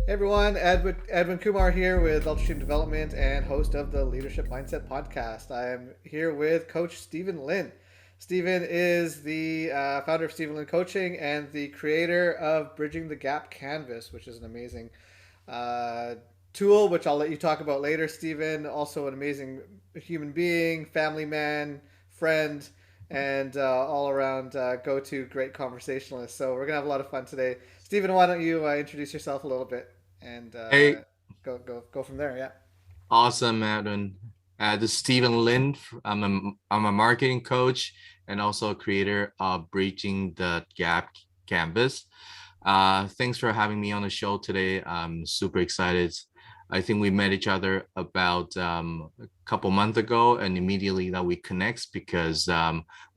Hey everyone, Edwyn Kumar here with Ultra Team Development and host of the Leadership Mindset Podcast. I am here with Coach Stephen Lin. Stephen is the founder of Stephen Lin Coaching and the creator of Bridging the Gap Canvas, which is an amazing uh, tool, which I'll let you talk about later. Stephen, also an amazing human being, family man, friend, and all around go to great conversationalist. So we're going to have a lot of fun today. Stephen, why don't you introduce yourself a little bit and Hey, go from there? Yeah. awesome, Edwyn. This is Stephen Lin. I'm a marketing coach and also a creator of Breaching the Gap Canvas. Thanks for having me on the show today. I'm super excited. I think we met each other about a couple months ago, and immediately that we connect because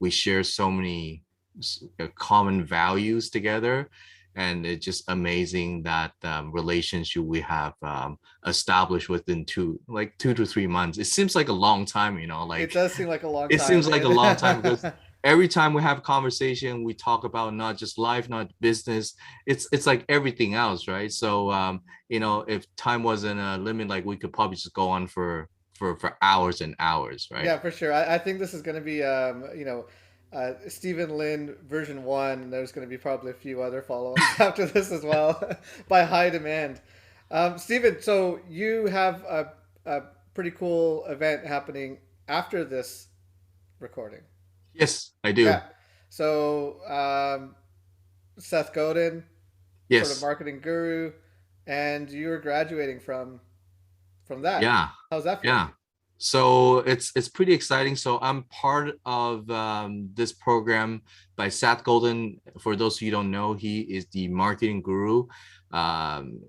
we share so many common values together. And it's just amazing that relationship we have established within 2 to 3 months. It seems like a long time, It does seem like a long it time. seems like a long time because every time we have a conversation, we talk about not just life, not business. It's like everything else, right? So if time wasn't a limit, like we could probably just go on for hours and hours, right? Yeah, for sure. I think this is going to be, Stephen Lin version one, and there's going to be probably a few other follow ups after this as well by high demand. Stephen, so you have a pretty cool event happening after this recording. Yes, I Yeah. do. So Seth Godin, sort of Yes. marketing guru, and you were graduating from that. Yeah. How's that for you? Yeah. So it's pretty exciting. So I'm part of this program by Seth Golden. For those who don't know, he is the marketing guru. Um,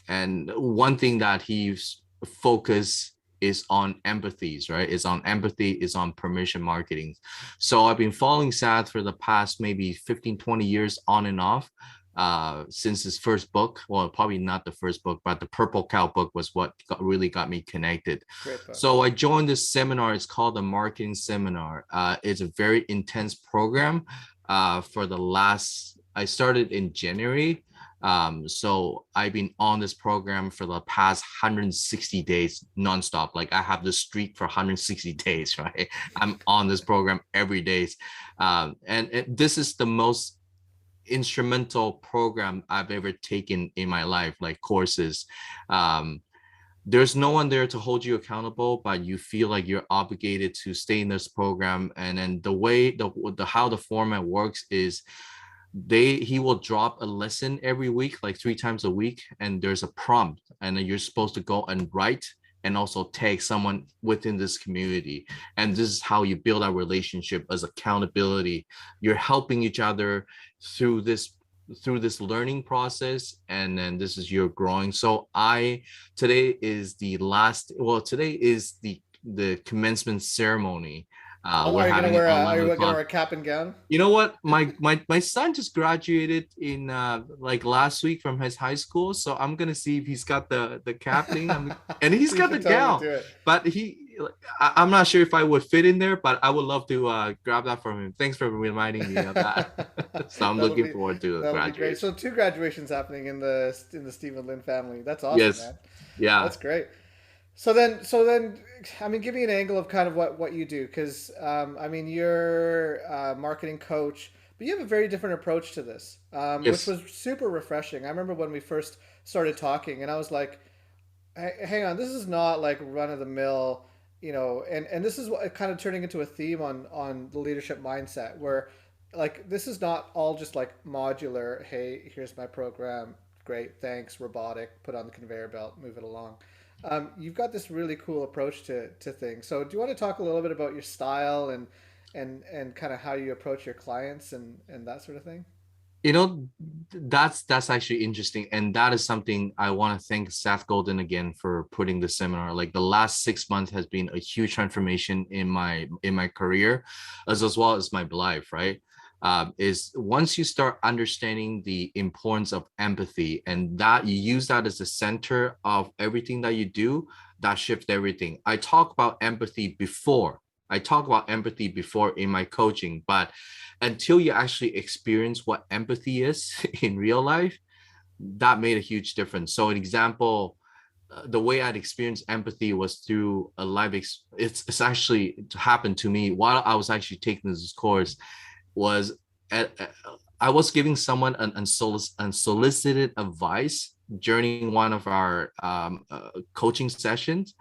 and one thing that he's focus is on empathies, right? Is on empathy, is on permission marketing. So I've been following Seth for the past maybe 15, 20 years on and off since his first book. Well, probably not the first book, but the Purple Cow book was what really got me connected. Great book. So I joined this seminar. It's called the Marketing Seminar. It's a very intense program. For the last, I started in January. So I've been on this program for the past 160 days nonstop. Like I have this streak for 160 days, right? I'm on this program every day. This is the most instrumental program I've ever taken in my life, like courses. Um, there's no one there to hold you accountable, but you feel like you're obligated to stay in this program. And then the way the how the format works is he will drop a lesson every week, like 3 times a week, and there's a prompt, and then you're supposed to go and write and also tag someone within this community. And this is how you build a relationship as accountability. You're helping each other through this learning process, and then this is your growing. So I today is the last, well, today is the commencement ceremony. Oh, We're are you gonna having it wear on a are you 11 gonna wear o'clock. a cap and gown? You know what? My son just graduated in like last week from his high school, so I'm gonna see if he's got the cap thing. And he's You got the should totally gown, do it. but I'm not sure if I would fit in there, but I would love to grab that from him. Thanks for reminding me of that. So I'm that'll looking be forward to the that'll be great. So graduation. two graduations happening in the Stephen Lin family. That's awesome, Yes, man. yeah, That's great. So then, I mean, give me an angle of kind of what you do, because I mean, you're a marketing coach, but you have a very different approach to this, which yes, was super refreshing. I remember when we first started talking, and I was like, hang on, this is not like run of the mill, and this is what kind of turning into a theme on the leadership mindset, where like this is not all just like modular. Hey, here's my program, great, thanks, robotic, put on the conveyor belt, move it along. You've got this really cool approach to things. So do you want to talk a little bit about your style and kind of how you approach your clients and that sort of thing? you know that's actually interesting, and that is something I want to thank Seth Golden again for putting the seminar. Like the last 6 months has been a huge transformation in my career, as well as my life, right? Is once you start understanding the importance of empathy, and that you use that as the center of everything that you do, that shifts everything. I talk about empathy before in my coaching, but until you actually experience what empathy is in real life, that made a huge difference. So an example, the way I'd experienced empathy was through a it's actually happened to me while I was actually taking this course. Was I was giving someone an unsolicited advice during one of our coaching sessions,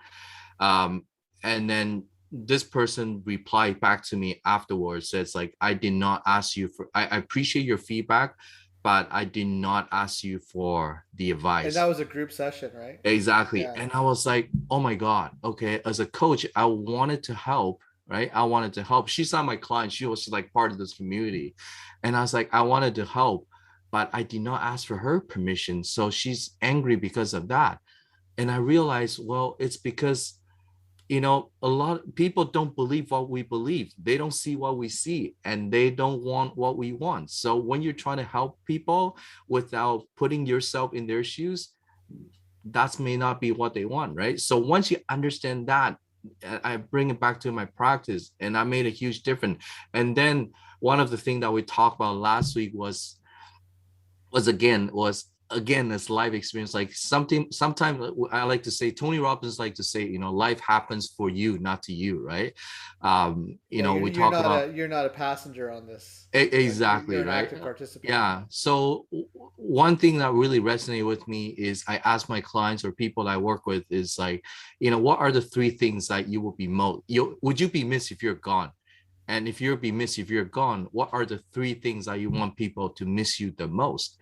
um, and then this person replied back to me afterwards, says like, I did not ask you for, I appreciate your feedback, but I did not ask you for the And that advice. was a group session, right? Exactly. Yeah. And I was like, oh my God. Okay. As a coach, I wanted to help, right? I wanted to help. She's not my client. She was like part of this community. And I was like, I wanted to help, but I did not ask for her permission. So she's angry because of that. And I realized, well, it's because, a lot of people don't believe what we believe. They don't see what we see, and they don't want what we want. So when you're trying to help people without putting yourself in their shoes, that may not be what they want, right? So once you understand that, I bring it back to my practice, and I made a huge difference. And then one of the things that we talked about last week was again this life experience. Like something sometimes I like to say, Tony Robbins like to say, life happens for you, not to you, right? Yeah, We you're talk not about a you're not a passenger on this. Like you're exactly, an right. active participant. Yeah, so one thing that really resonated with me is I ask my clients or people I work with is like, what are the three things that you will be most you would you be missed if you're gone? And if you'll be missed if you're gone, what are the three things that you want people to miss you the most?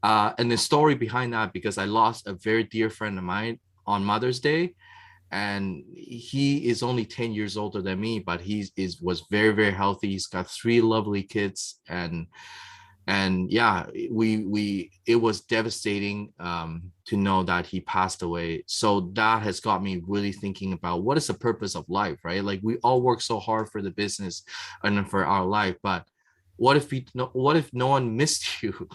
And the story behind that, because I lost a very dear friend of mine on Mother's Day, and he is only 10 years older than me, but was very, very healthy. He's got three lovely kids, and yeah, we it was devastating to know that he passed away. So that has got me really thinking about what is the purpose of life, right? Like we all work so hard for the business and for our life, but what if no one missed you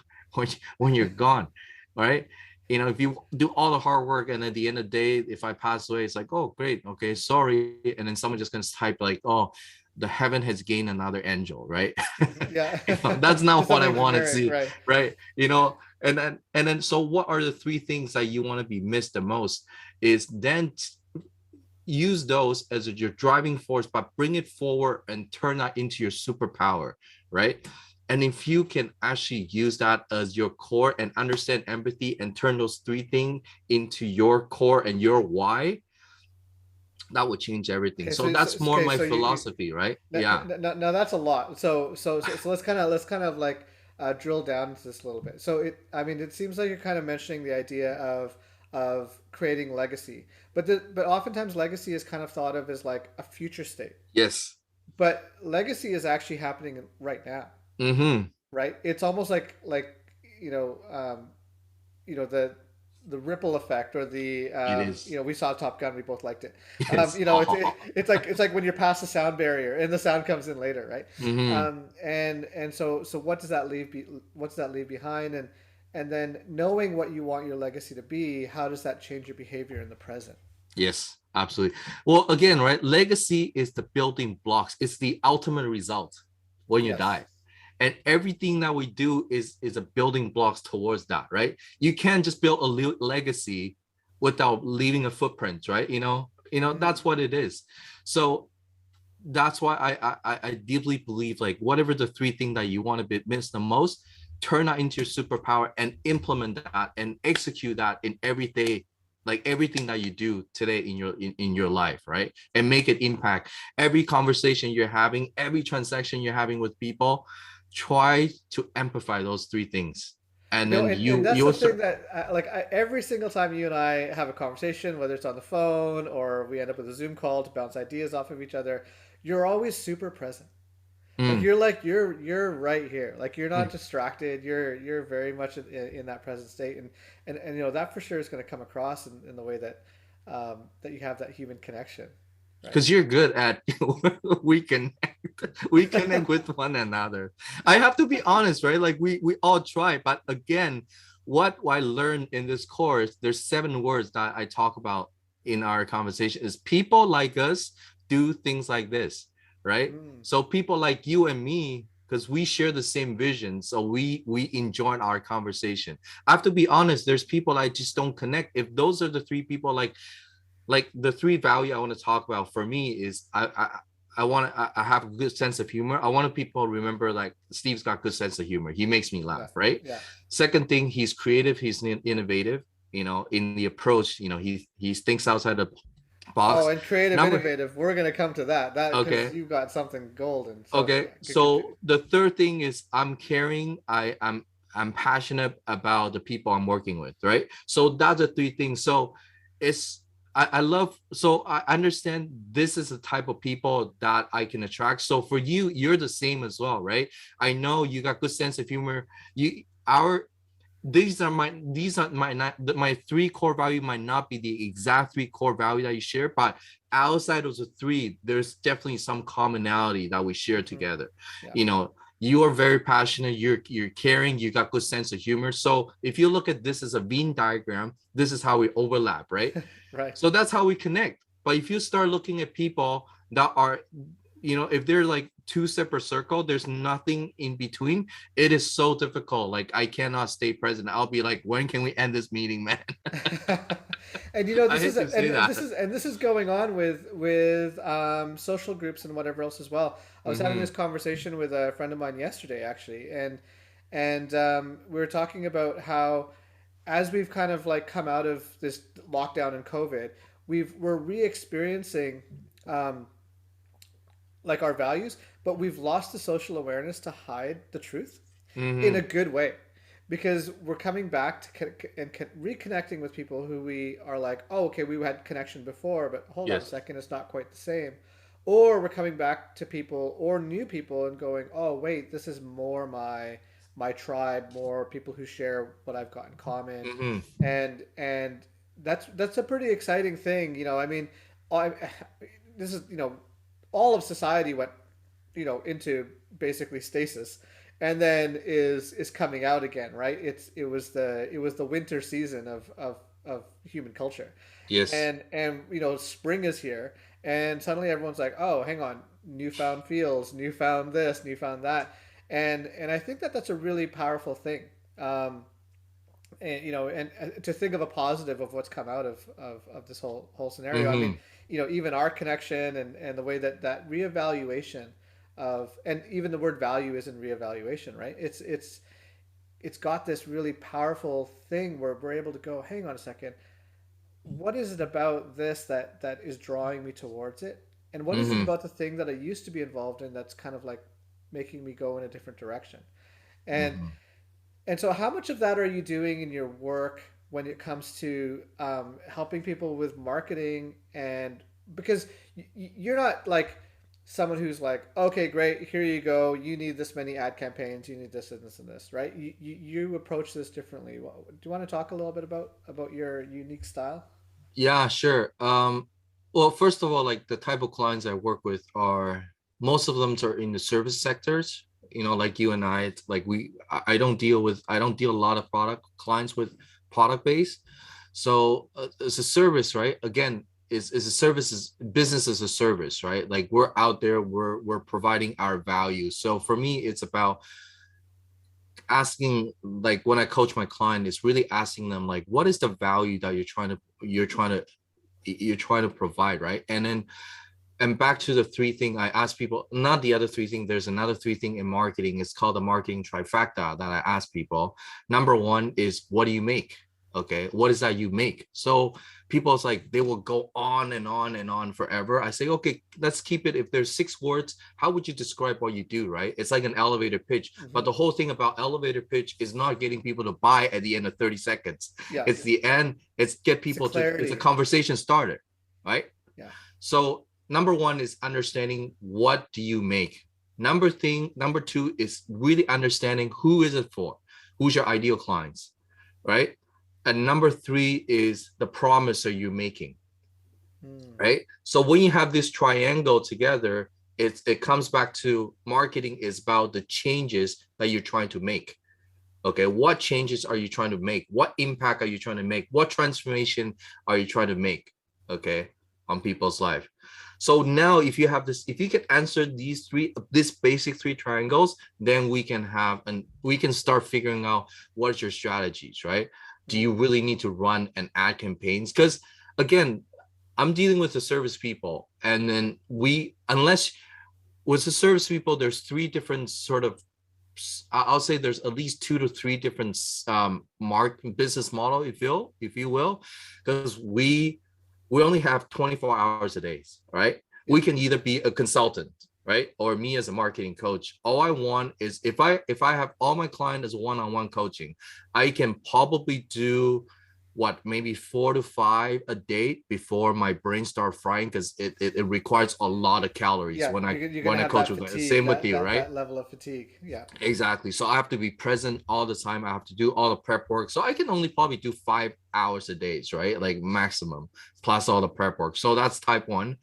when you're gone, right? If you do all the hard work and at the end of the day, if I pass away, it's like, oh great, okay, sorry, and then someone just gonna type like, oh, the heaven has gained another angel, right? Yeah. That's not Just what I something want to generic, see, right? right? And then so what are the three things that you want to be missed the most? Is then use those as your driving force, but bring it forward and turn that into your superpower, right? And if you can actually use that as your core and understand empathy and turn those three things into your core and your why, that would change everything. Okay, So so that's more okay, my so you philosophy, right? now, Yeah. now that's a lot. So let's kind of like drill down into this a little bit. So I mean, it seems like you're kind of mentioning the idea of creating legacy, but oftentimes legacy is kind of thought of as like a future state. Yes. But legacy is actually happening right now, Mm-hmm. right? It's almost like you know um, the ripple effect or the It is. we saw Top Gun, we both liked it. Yes. It's like when you're past the sound barrier and the sound comes in later, right? Mm-hmm. And so what does that what does that leave behind, and then knowing what you want your legacy to be, how does that change your behavior in the present? Yes, absolutely. Well, again, right? Legacy is the building blocks. It's the ultimate result when you Yes. die. And everything that we do is a building blocks towards that, right? You can't just build a legacy without leaving a footprint, right? Hmm. That's what it is. So that's why I deeply believe like whatever the three things that you want to be miss the most, turn that into your superpower and implement that and execute that in every day, like everything that you do today in your life, right? And make it impact every conversation you're having, every transaction you're having with people. Try to amplify those three things, and then And you that's the you'll thing start. that every single time you and I have a conversation, whether it's on the phone or we end up with a Zoom call to bounce ideas off of each other, you're always super present. Mm, Like you're right here. Like you're not mm. distracted. You're very much in that present state, and that for sure is going to come across in the way that you have that human connection, right? Because you're good at we can we connect with one another. I have to be honest, right? Like we all try, but again, what I learned in this course, there's 7 words that I talk about in our conversation is people like us do things like this, right? Mm. So people like you and me, because we share the same vision. So we enjoy our conversation. I have to be honest, there's people I just don't connect. If those are the three people, like the three value I want to talk about for me is I have a good sense of humor. I want people to remember like Steve's got good sense of humor. He makes me Yeah. laugh, right? Yeah. Second thing, he's creative, he's innovative, in the approach, he thinks outside the Oh, box. and creative, Number innovative. We're gonna come to that because Okay. you've got something golden. So Okay. yeah, continue. So the third thing is I'm caring. I'm passionate about the people I'm working with, right? So that's the three things. So it's I love, so I understand this is the type of people that I can attract. So for you, you're the same as well, right? I know you got good sense of humor. You our these are my not my three core value might not be the exact three core value that you share, but outside of the three, there's definitely some commonality that we share together. Yeah. You are very passionate, you're caring, you got good sense of humor. So if you look at this as a Venn diagram, this is how we overlap, right? Right. So that's how we connect. But if you start looking at people that are, if they're like two separate circles, there's nothing in between. It is so difficult. Like I cannot stay present. I'll be like, when can we end this meeting, man? And I this is hate to say that. this is going on with social groups and whatever else as well. I was having Mm-hmm. this conversation with a friend of mine yesterday actually, and we were talking about how as we've kind of like come out of this lockdown and COVID, we're re-experiencing um, like our values, but we've lost the social awareness to hide the truth in a Mm-hmm. good way because we're coming back to reconnecting with people who we are like, oh, okay, we had connection before, but hold on a Yes. second, it's not quite the same. Or we're coming back to people or new people and going, oh, wait, this is more my tribe, more people who share what I've got in common, Mm-hmm. and that's a pretty exciting thing. I mean, I, this is all of society went into basically stasis and then is coming out again, right? It was the winter season of human culture, Yes. and spring is here, and suddenly everyone's like, oh, hang on, newfound feels, newfound this, newfound that, and I think that that's a really powerful thing. And to think of a positive of what's come out of this whole scenario. I mean, Mm-hmm. even our connection and the way that reevaluation of, and even the word value is in reevaluation, right? It's got this really powerful thing where we're able to go, hang on a second, what is it about this that is drawing me towards it, and what is it Mm-hmm. about the thing that I used to be involved in that's kind of like making me go in a different direction. and Mm-hmm. and so, how much of that are you doing in your work when it comes to helping people with marketing? And because you're not like someone who's like, okay, great, here you go. You need this many ad campaigns. You need this and this and this, right? You approach this differently. Do you want to talk a little bit about your unique style? Yeah, sure. Well, first of all, like the type of clients I work with are, most of them are in the service sectors. Like you and I, it's like I don't deal a lot of product clients with product base. So it's a service, right? Again, is a service, is business as a service, right? Like we're out there, we're providing our value. So for me, it's about asking, like when I coach my client, is really asking them like, what is the value that you're trying to provide, right? And back to the three thing I ask people, not the other three thing, there's another three thing in marketing. It's called the marketing trifecta that I ask people. Number one is, what do you make? Okay, what is that you make? So people's like, they will go on and on and on forever. I say, okay, let's keep it. If there's 6 words, how would you describe what you do, right? It's like an elevator pitch. But Hmm. the whole thing about elevator pitch is not getting people to buy at the end of 30 seconds. Yeah, It's the end, it's get it's a people to, it's a clarity. conversation starter, right? Yeah. So number one is understanding, what do you make? Number two is really understanding, who is it for? Who's your ideal clients, right? And number three is the promise are you making, Mm. right? So when you have this triangle together, it comes back to marketing is about the changes that you're trying to make. Okay, what changes are you trying to make? What impact are you trying to make? What transformation are you trying to make? Okay, on people's life. So now if you have this, if you can answer this basic three triangles, then we can start figuring out what is your strategies, right? Do you really need to run an ad campaigns? Because again, I'm dealing with the service people, and then unless with the service people, there's three different sort of, I'll say there's at least two to three different business model, if you will, because we only have 24 hours a day, right? Yeah. We can either be a consultant, right, or me as a marketing coach. All I want is if I have all my clients as one-on-one coaching, I can probably do what, maybe 4 to 5 a day before my brain start frying, because it requires a lot of calories Yeah, when I you're gonna when I have coach that with guys. fatigue, Same with you, right? that level of fatigue. Yeah. Exactly. So I have to be present all the time. I have to do all the prep work. So I can only probably do 5 hours a day, right? Like maximum, plus all the prep work. So that's type one.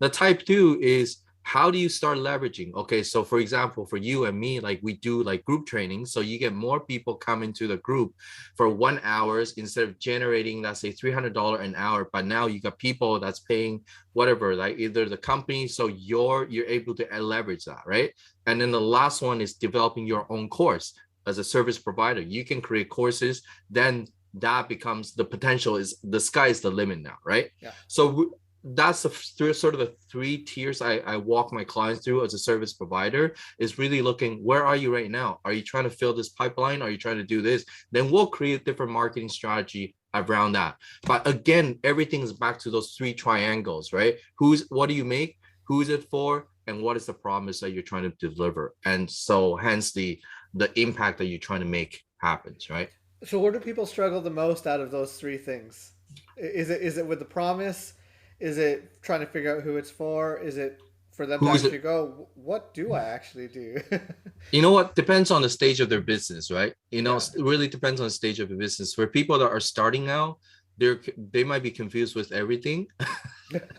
The type two is, how do you start leveraging? Okay, so for example, for you and me, like we do like group training. So you get more people come into the group for 1 hours instead of generating, let's say $300 an hour. But now you got people that's paying whatever, like either the company. So you're able to leverage that, right? And then the last one is developing your own course as a service provider. You can create courses, then that becomes the potential, is the sky is the limit now, right? Yeah. So that's sort of the three tiers I walk my clients through as a service provider, is really looking, where are you right now? Are you trying to fill this pipeline? Are you trying to do this? Then we'll create different marketing strategy around that. But again, everything is back to those three triangles, right? What do you make? Who is it for? And what is the promise that you're trying to deliver? And so hence the impact that you're trying to make happens, right? So where do people struggle the most out of those three things? Is it with the promise? Is it trying to figure out who it's for? Is it for them to Who's actually it? go, what do I actually do? You know what? Depends on the stage of their business, right? Yeah. It really depends on the stage of the business. For people that are starting now, they might be confused with everything.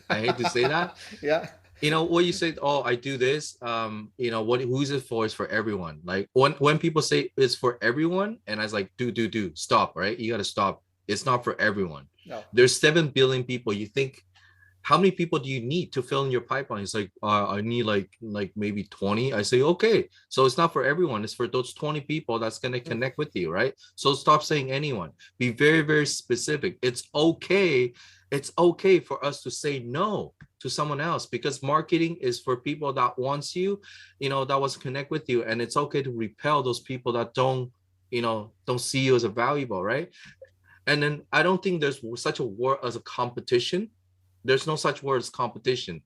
I hate to say that. Yeah. What you say, oh, I do this, who's it for, is for everyone. Like when people say it's for everyone, and I was like, do stop, right? You got to stop. It's not for everyone. No. There's 7 billion people. You think, how many people do you need to fill in your pipeline? It's like, I need like maybe 20. I say, okay, so it's not for everyone, it's for those 20 people that's going to connect with you, right? So stop saying anyone. Be very, very specific. It's okay for us to say no to someone else, because marketing is for people that wants you, that wants to connect with you. And it's okay to repel those people that don't see you as a valuable, right? And then I don't think there's such a word as a competition. There's no such word as competition.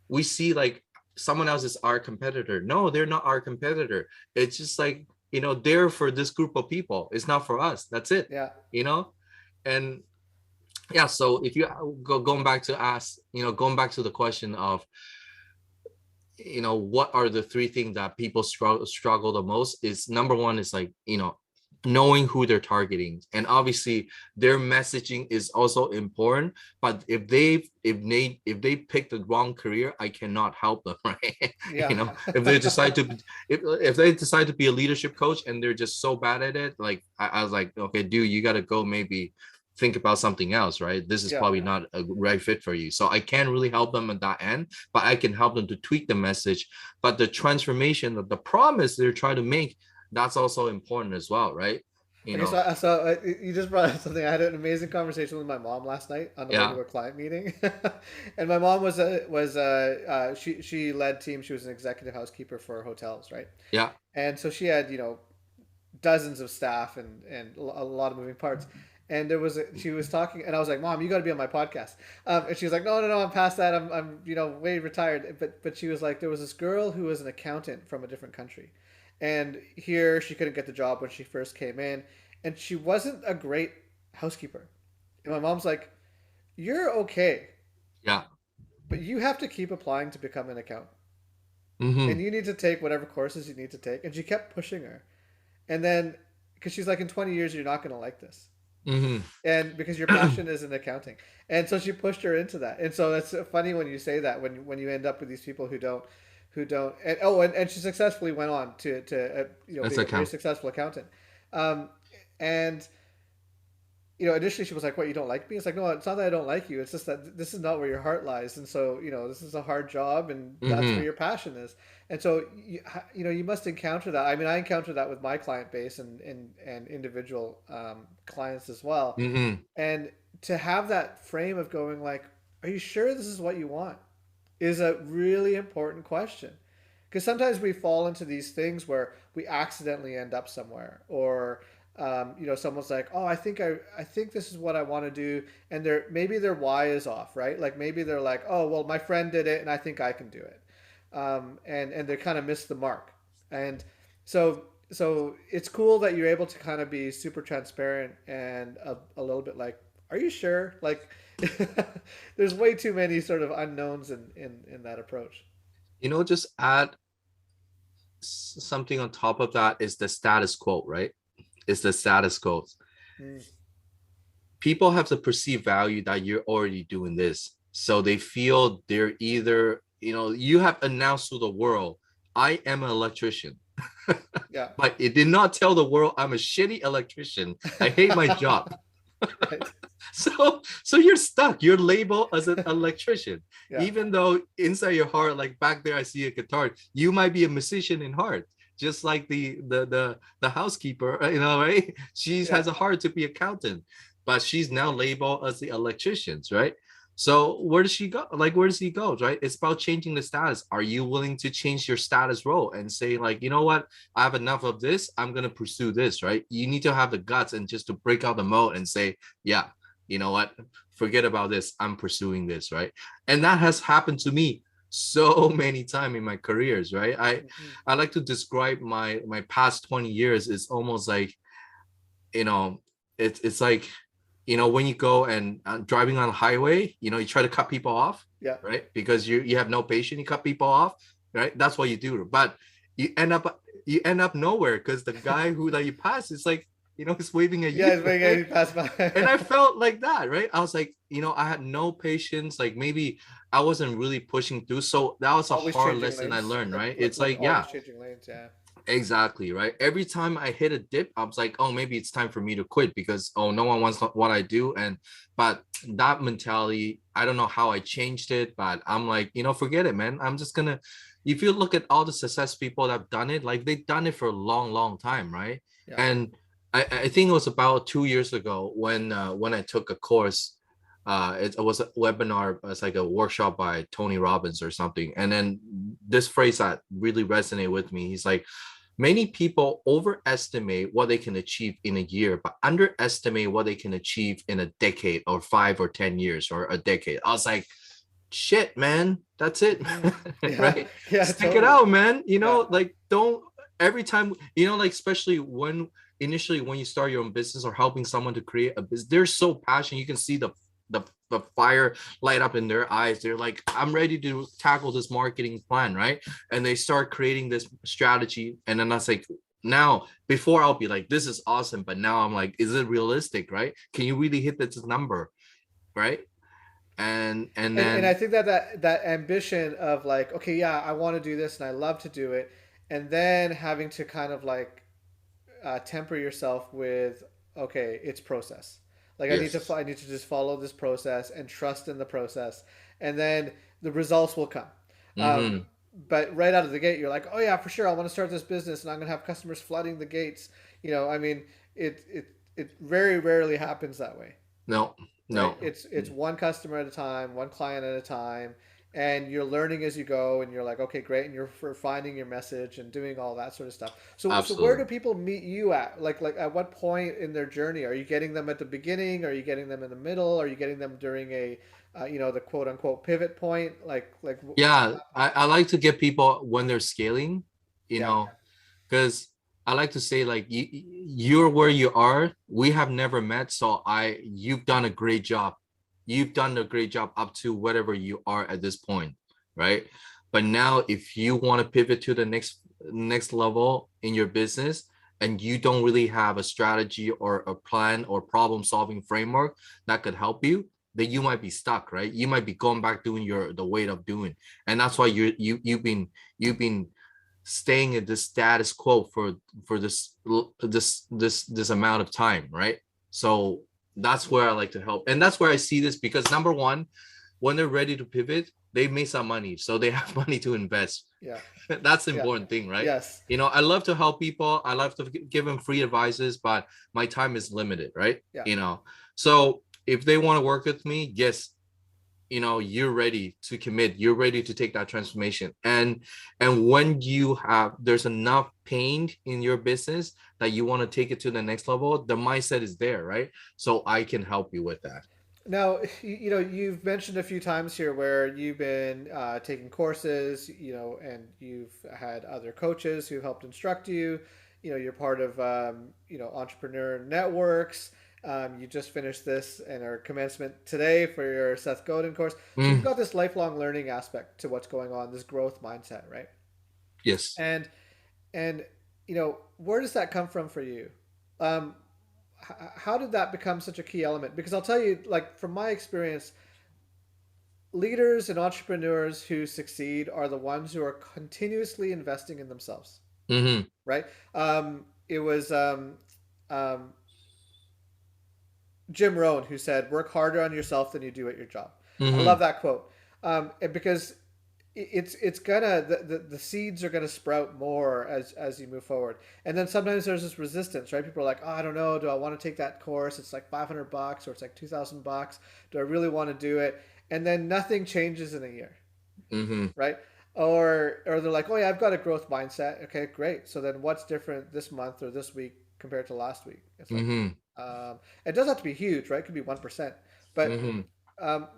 We see like someone else is our competitor. No, they're not our competitor. It's just like, they're for this group of people. It's not for us. That's it. Yeah. You know? And yeah, so if you going back to ask, going back to the question of, what are the three things that people struggle the most, is number one is like, knowing who they're targeting. And obviously their messaging is also important, but if they pick the wrong career, I cannot help them. Right? Yeah. If they decide to if they decide to be a leadership coach and they're just so bad at it, like I was like, okay, dude, you got to go maybe think about something else, right? This is Yeah. probably not a right fit for you. So I can't really help them at that end, but I can help them to tweak the message. But the transformation of the promise they're trying to make, that's also important as well, right? Okay, you just brought up something. I had an amazing conversation with my mom last night on the way Yeah, to a client meeting, and my mom she led team. She was an executive housekeeper for hotels, right? yeah, And so she had dozens of staff and a lot of moving parts. And she was talking, and I was like, "Mom, you got to be on my podcast." And she was like, "No, no, no, I'm past that. I'm way retired." But she was like, there was this girl who was an accountant from a different country, and here she couldn't get the job when she first came in, and she wasn't a great housekeeper. And my mom's like, "You're okay, yeah. but you have to keep applying to become an accountant, and Mm-hmm. you need to take whatever courses you need to take." And she kept pushing her, and then because she's like, "In 20 years, you're not going to like this." Mm-hmm. And because your passion is in accounting, and so she pushed her into that. And so it's funny when you say that, when you end up with these people who don't and she successfully went on to That's being a very account. successful accountant. um, and initially she was like, "What, you don't like me?" It's like, no, it's not that I don't like you. It's just that this is not where your heart lies, and so this is a hard job, and that's where Mm-hmm. your passion is. And so you must encounter that. I mean, I encounter that with my client base and individual clients as well, Mm-hmm. and to have that frame of going like, "Are you sure this is what you want?" is a really important question. Because sometimes we fall into these things where we accidentally end up somewhere, or someone's like, "Oh, I think this is what I want to do," and maybe their why is off, right? Like maybe they're like, "Oh, well, my friend did it, and I think I can do it," and they kind of missed the mark. And so it's cool that you're able to kind of be super transparent and a little bit like, "Are you sure?" Like, there's way too many sort of unknowns in that approach. Just add something on top of that is the status quo, right? It's the status quo. Mm, People have to perceive value that you're already doing this. So they feel they're either, you have announced to the world, I am an electrician. yeah. But it did not tell the world I'm a shitty electrician. I hate my job. Right. So you're stuck. You're labeled as an electrician, Yeah. even though inside your heart, like back there, I see a guitar. You might be a musician in heart, just like the housekeeper. Right? She Yeah. has a heart to be accountant, but she's now labeled as the electricians, right? So where does she go? Like, where does he go? Right? It's about changing the status. Are you willing to change your status role and say, like, you know what? I have enough of this. I'm gonna pursue this, right? You need to have the guts and just to break out the mold and say, yeah, you know what, forget about this, I'm pursuing this, right? And that has happened to me so many times in my careers, right? i Mhm. i like to describe my past 20 years is almost like, you know it's like, when you go and driving on the highway, you try to cut people off, Yeah. right? Because you have no patience, you cut people off, right? That's what you do, but you end up nowhere because the guy who that you pass is like, he's waving at Yeah, you, it's very right? getting passed And I by. felt like that, right? I was like, I had no patience. Like maybe I wasn't really pushing through. So that was a Always hard changing lesson I lanes, learned, like right? like It's like like, always yeah, changing lanes. Yeah. exactly, right? Every time I hit a dip, I was like, oh, maybe it's time for me to quit because, oh, no one wants what I do. But that mentality, I don't know how I changed it, but I'm like, forget it, man. I'm just gonna, if you look at all the success people that have done it, like they've done it for a long, long time, right? Yeah. And I think it was about 2 years ago when I took a course. It was a webinar, it's like a workshop by Tony Robbins or something. And then this phrase that really resonated with me, he's like, many people overestimate what they can achieve in a year, but underestimate what they can achieve in a decade or 5 or 10 years or a decade. I was like, shit, man, that's it, Hmm. Yeah. right? Yeah. Stick it Totally. out, man. Yeah. Like don't every time, like especially when initially when you start your own business or helping someone to create a business, they're so passionate. You can see the fire light up in their eyes. They're like, I'm ready to tackle this marketing plan, right? And they start creating this strategy. And then I was like, now before I'll be like, this is awesome. But now I'm like, is it realistic, right? Can you really hit this number? Right. And And I then think that ambition of like, okay, yeah, I want to do this and I love to do it, and then having to kind of like temper yourself with, okay, it's process. Like yes. I need to just follow this process and trust in the process, and then the results will come. Um, Mm-hmm. but right out of the gate, you're like, oh yeah, for sure, I want to start this business, and I'm gonna have customers flooding the gates. I mean, it very rarely happens that way, No, right? no. It's one customer at a time, one client at a time, and you're learning as you go, and you're like, okay, great, and you're refining your message and doing all that sort of stuff. So where do Absolutely. people meet you at? Like at what point in their journey? Are you getting them at the beginning? Are you getting them in the middle? Are you getting them during the quote unquote pivot point? Yeah, I like to get people when they're scaling, you Yeah, know, because I like to say like you're where you are. We have never met, so you've done a great job. You've done a great job up to whatever you are at this point, right? But now if you want to pivot to the next level in your business and you don't really have a strategy or a plan or problem solving framework that could help you, then you might be stuck, right? You might be going back doing the way of doing. And that's why you've been staying in this status quo for this amount of time, right? So That's where I like to help. And that's where I see this, because number one, when they're ready to pivot, they made some money. So they have money to invest. Yeah. That's the Yeah. important thing, right? Yes. I love to help people. I love to give them free advices, but my time is limited, right? Yeah. So if they want to work with me, yes, you're ready to commit, you're ready to take that transformation. And when there's enough pain in your business that you want to take it to the next level, the mindset is there, right? So I can help you with that. Now, you've mentioned a few times here where you've been taking courses, and you've had other coaches who helped instruct you. You're part of, entrepreneur networks. You just finished this and our commencement today for your Seth Godin course. So you've Mm, got this lifelong learning aspect to what's going on, this growth mindset, right? yes. And and where does that come from for you? Um, how did that become such a key element? Because I'll tell you, like from my experience, leaders and entrepreneurs who succeed are the ones who are continuously investing in themselves, Mm-hmm. right? It was um, Jim Rohn who said, "Work harder on yourself than you do at your job." I love Mm-hmm. that quote, because it's gonna the seeds are gonna sprout more as you move forward. And then sometimes there's this resistance, right? People are like, oh, I don't know, do I want to take that course? It's like $500 or it's like $2,000. Do I really want to do it? And then nothing changes in a year, Mm-hmm. right? Or they're like, oh yeah, I've got a growth mindset. Okay, great. So then what's different this month or this week compared to last week? It's like, Mm-hmm. it doesn't have to be huge, right? It could be 1%, but Mm-hmm. um,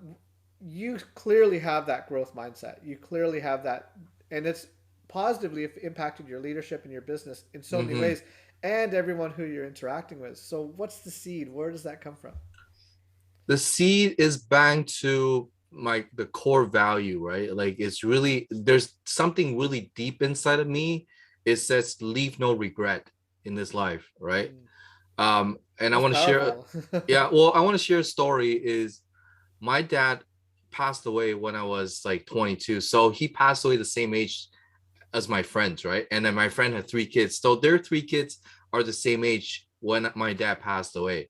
you clearly have that growth mindset. You clearly have that, and it's positively impacted your leadership and your business in so many Mm-hmm. ways, and everyone who you're interacting with. So, what's the seed? Where does that come from? The seed is back to the core value, right? Like it's really, there's something really deep inside of me. It says leave no regret in this life, right? Mm, And I that's want to share, powerful. yeah, well, I want to share a story. Is my dad passed away when I was like 22. So he passed away the same age as my friends, right? And then my friend had three kids. So their three kids are the same age when my dad passed away.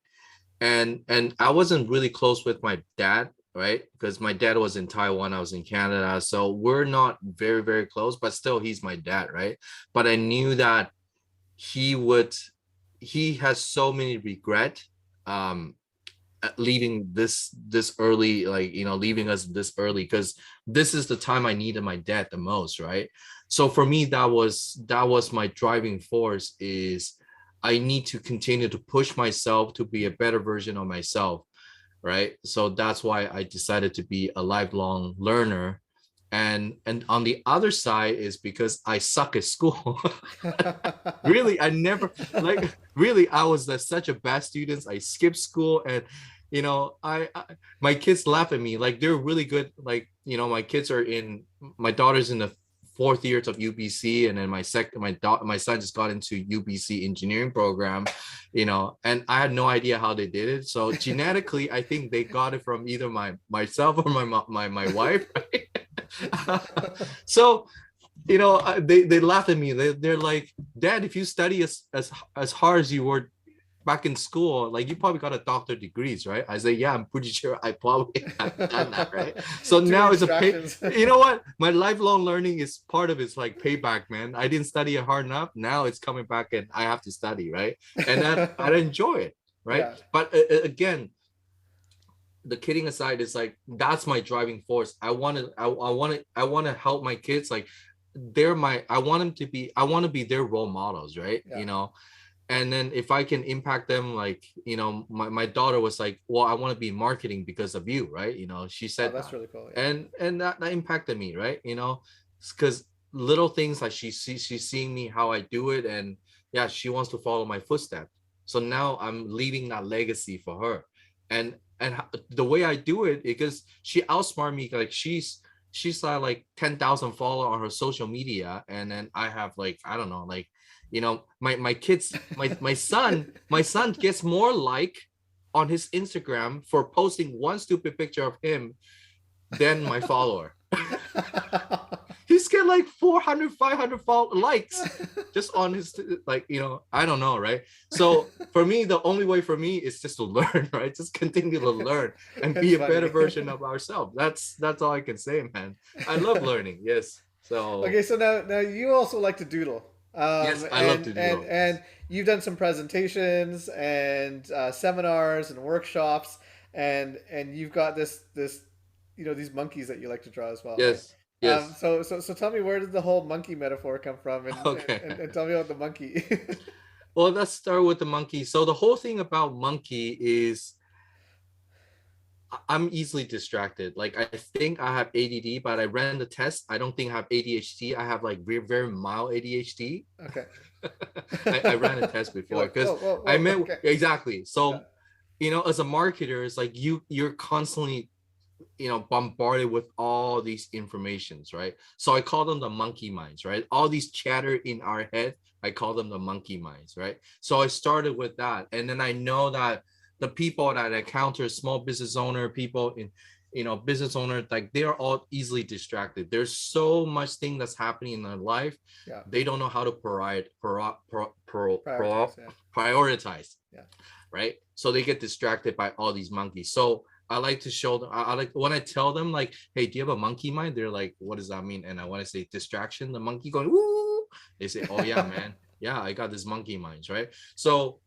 And I wasn't really close with my dad, right? Because my dad was in Taiwan, I was in Canada. So we're not very, very close, but still he's my dad, right? But I knew that he would he has so many regret um leaving this early, like leaving us this early, because this is the time I needed my dad the most, right? So for me, that was my driving force, is I need to continue to push myself to be a better version of myself, right? So that's why I decided to be a lifelong learner. And on the other side is because I suck at school. Really, I never, like, really, I was such a bad student. I skipped school. And I my kids laugh at me, like they're really good. Like, my daughter's in the fourth years of UBC, and then my son just got into UBC engineering program, and I had no idea how they did it. So genetically, I think they got it from either myself or my wife, right? So they laugh at me. They're like, Dad, if you study as hard as you were back in school, like you probably got a doctor degrees, right? I say, yeah, I'm pretty sure I probably have done that, right? So Too many now it's a pay. distractions. You know what? My lifelong learning is part of it's like payback, man. I didn't study it hard enough. Now it's coming back, and I have to study, right? And that I enjoy it, right? Yeah. But again, the kidding aside, is like that's my driving force. I want to help my kids. Like I want to be their role models, right? Yeah. And then if I can impact them, like my daughter was like, well, I want to be in marketing because of you, right? She Oh, said that's that. really cool. Yeah. And that impacted me, right? Because little things, like she's seeing me how I do it, and yeah, she wants to follow my footsteps. So now I'm leaving that legacy for her. And the way I do it, because she outsmarted me. Like she's like 10,000 followers on her social media, and then I have, like, I don't know, like, my kids, my son gets more like on his Instagram for posting one stupid picture of him than my follower. He's just get like 400, 500 likes just on his, like, I don't know, right? So for me, the only way for me is just to learn, right? Just continue to learn and It's be a better funny. version of ourselves. That's all I can say, man. I love learning. Yes. So Okay, so now you also like to doodle, yes, I love and to and doodle. Yes. and you've done some presentations and seminars and workshops, and you've got this these monkeys that you like to draw as well, right? Yes. Yes. So tell me, where did the whole monkey metaphor come from, Okay. and tell me about the monkey. Well, let's start with the monkey. So the whole thing about monkey is I'm easily distracted. Like I think I have ADD, but I ran the test. I don't think I have ADHD. I have like very, very mild ADHD. Okay. I ran a test You're before like, because whoa, whoa, I whoa. meant Okay. exactly. Yeah. So, as a marketer, it's like you're constantly, bombarded with all these informations, right? So I call them the monkey minds, right? All these chatter in our head, I call them the monkey minds, right? So I started with that, and then I know that the people that I encounter, small business owner, people in, business owner, like they are all easily distracted. There's so much thing that's happening in their life. Yeah. They don't know how to Prioritize. Yeah. prioritize, Yeah. right? So they get distracted by all these monkeys. So I like to show them. I like when I tell them like, "Hey, do you have a monkey mind?" They're like, "What does that mean?" And I want to say distraction. The monkey going, "Woo!" They say, "Oh yeah, man. Yeah, I got this monkey minds, right?" So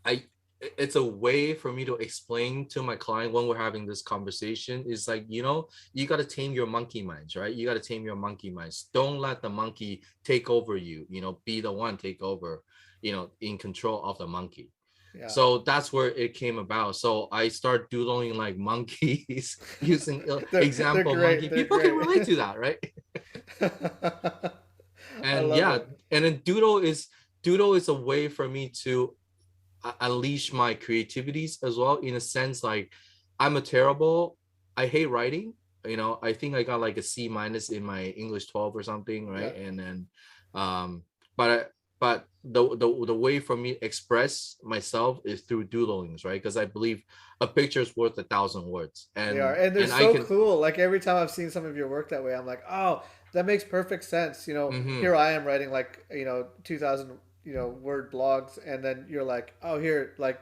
I it's a way for me to explain to my client when we're having this conversation is like, you got to tame your monkey minds, right? You got to tame your monkey minds. Don't let the monkey take over you, be the one take over, in control of the monkey. Yeah. So that's where it came about. So I start doodling like monkeys using They're example great. monkey. They're People can great. relate to that, right? I And love yeah, it. and then doodle is a way for me to unleash my creativities as well, in a sense. Like I'm a terrible, I hate writing. I think I got like a C minus in my English 12 or something, Yeah. right? And then but the way for me to express myself is through doodlings, right? Because I believe a picture is worth 1,000 words, They are, and and they're and I so can. cool. Like every time I've seen some of your work that way, I'm like, oh, that makes perfect sense. Mm-hmm, Here I am writing like 2,000 word blogs, and then you're like, oh, here, like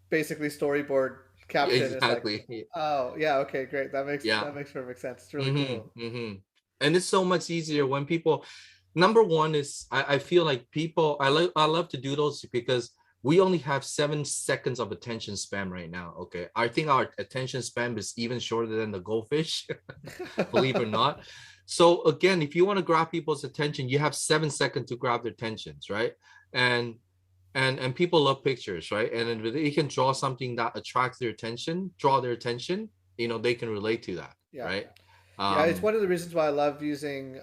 basically storyboard caption is like, exactly. oh yeah, okay, great. That makes Yeah. that makes perfect sense. It's really cool. Mm-hmm, mm-hmm. And it's so much easier when people. Number one is I feel like people. I love to do those because we only have 7 seconds of attention span right now. Okay, I think our attention span is even shorter than the goldfish, believe it or not. So again, if you want to grab people's attention, you have 7 seconds to grab their attentions, right? And and people love pictures, right? And then they can draw something that attracts their attention, draw their attention. They can relate to that, Yeah, right? yeah. It's um one of the reasons why I love using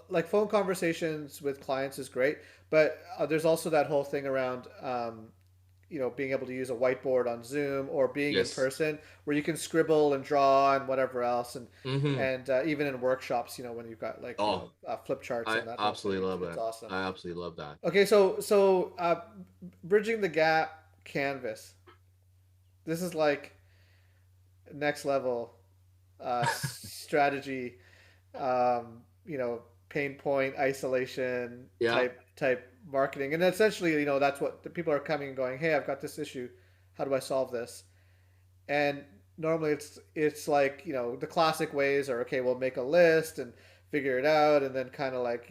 like phone conversations with clients is great, but there's also that whole thing around being able to use a whiteboard on Zoom or being in yes. person where you can scribble and draw and whatever else, and Mm-hmm. even in workshops, when you've got like Oh, flip charts I and that whole thing, absolutely love it's that. awesome. I absolutely love that. Okay, so bridging the gap canvas. This is like next level strategy, pain point isolation Yeah. type marketing, and essentially, that's what the people are coming and going. Hey, I've got this issue. How do I solve this? And normally, it's like the classic ways are okay. We'll make a list and figure it out, and then kind of like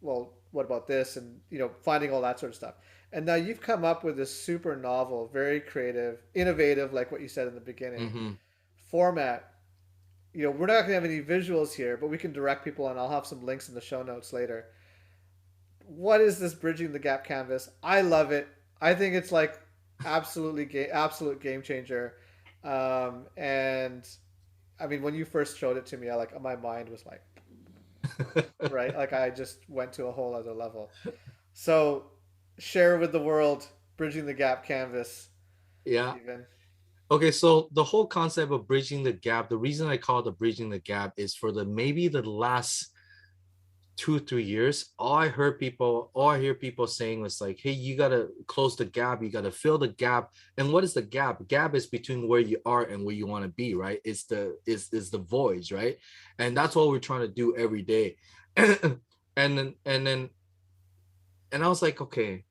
well, what about this, and finding all that sort of stuff. And now you've come up with this super novel, very creative, innovative, like what you said in the beginning, Mm-hmm. format. We're not going to have any visuals here, but we can direct people, and I'll have some links in the show notes later. What is this bridging the gap canvas? I love it. I think it's like absolute game changer. And I mean, when you first showed it to me, my mind was like, right, like I just went to a whole other level. So share with the world bridging the gap canvas, Yeah. Stephen. Okay, so the whole concept of bridging the gap, the reason I call it the bridging the gap is for the maybe the last 2 3 years, all I hear people saying was like, hey, you gotta close the gap, you gotta fill the gap. And what is the gap? Gap is between where you are and where you want to be, right? It's the voids, right? And that's what we're trying to do every day. and then and I was like, okay,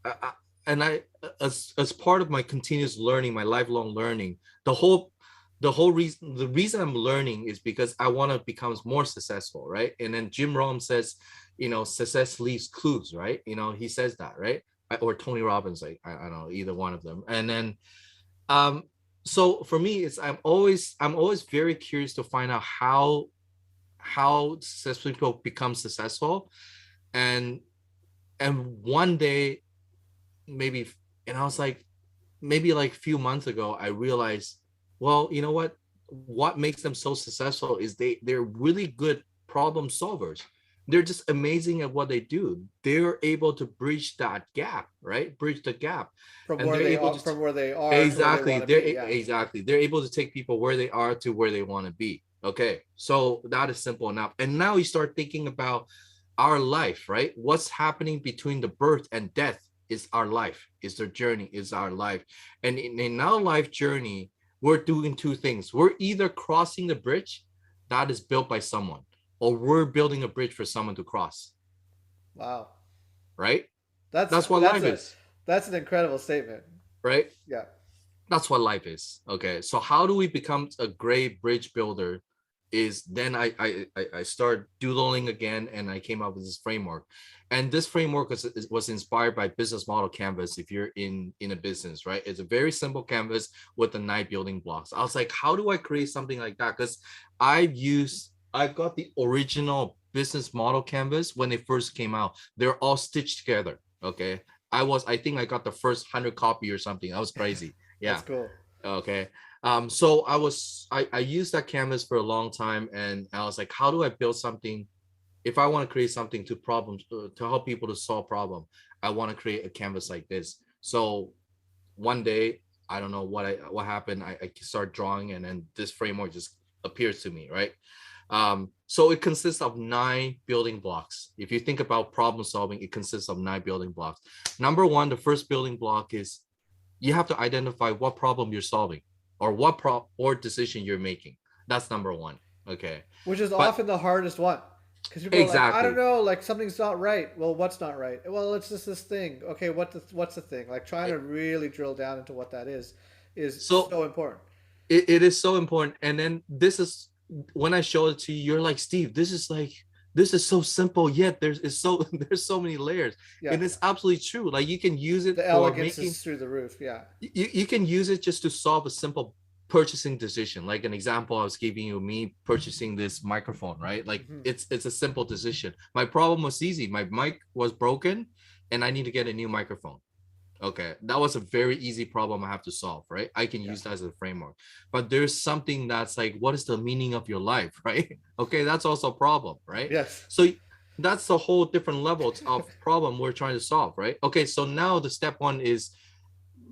I, and I, as part of my continuous learning, my lifelong learning, the whole the reason I'm learning is because I want to become more successful, right? And then Jim Rohn says, success leaves clues, right? He says that, right? Or Tony Robbins, like I don't know, either one of them. And then um so for me, it's I'm always very curious to find out how successful people become successful. And and one day, maybe, and I was like, maybe like a few months ago, I realized, well, you know what makes them so successful is they're really good problem solvers. They're just amazing at what they do. They're able to bridge that gap, right? Bridge the gap. From And where they're they able are, to from where they are to where they exactly want to be. Yeah. they're able to take people where they are to where they want to be. Okay, so that is simple enough. And now you start thinking about our life, right? What's happening between the birth and death is our life, is their journey, is our life. And in our life journey, we're doing two things. We're either crossing the bridge that is built by someone, or we're building a bridge for someone to cross, Wow. right? That's That's what that's life a is, that's an incredible statement. right? Yeah. That's what life is. Okay, so how do we become a great bridge builder? Is then I started doodling again, and I came up with this framework. And this framework was inspired by business model canvas. If you're in a business, right, it's a very simple canvas with the 9 building blocks. I was like, how do I create something like that? Because I've got the original business model canvas when they first came out. They're all stitched together. Okay, I think I got the first 100 copy or something. That was crazy. That's Yeah. cool. Okay. So I used that canvas for a long time, and I was like, how do I build something? If I want to create something to problems, to help people to solve problem, I want to create a canvas like this. So one day, I don't know what happened. I start drawing, and then this framework just appears to me, right? So it consists of 9 building blocks. If you think about problem solving, it consists of 9 building blocks. Number one, the first building block is you have to identify what problem you're solving, or or decision you're making. That's number one. Okay. Which is But often the hardest one. Because people are like, I don't exactly. know, like something's not right. Well, what's not right? Well, it's just this thing. Okay, what's the thing? Like trying Eh, to really drill down into what that is So so important. it is so important. And then this is when I show it to you, you're like, Steve, this is so simple, yet there's so many layers. Yeah, And it's absolutely true. Like you can use it the for elegance making, is through the roof. Yeah, you can use it just to solve a simple purchasing decision. Like an example I was giving you, me purchasing this microphone, right? Like hmm it's a simple decision. My problem was easy. My mic was broken, and I need to get a new microphone. Okay, that was a very easy problem I have to solve, right? I can yeah, use that as a framework. But there's something that's like, what is the meaning of your life, right? Okay, that's also a problem, right? yes. So that's a whole different level of problem we're trying to solve, right? Okay, so now the step one is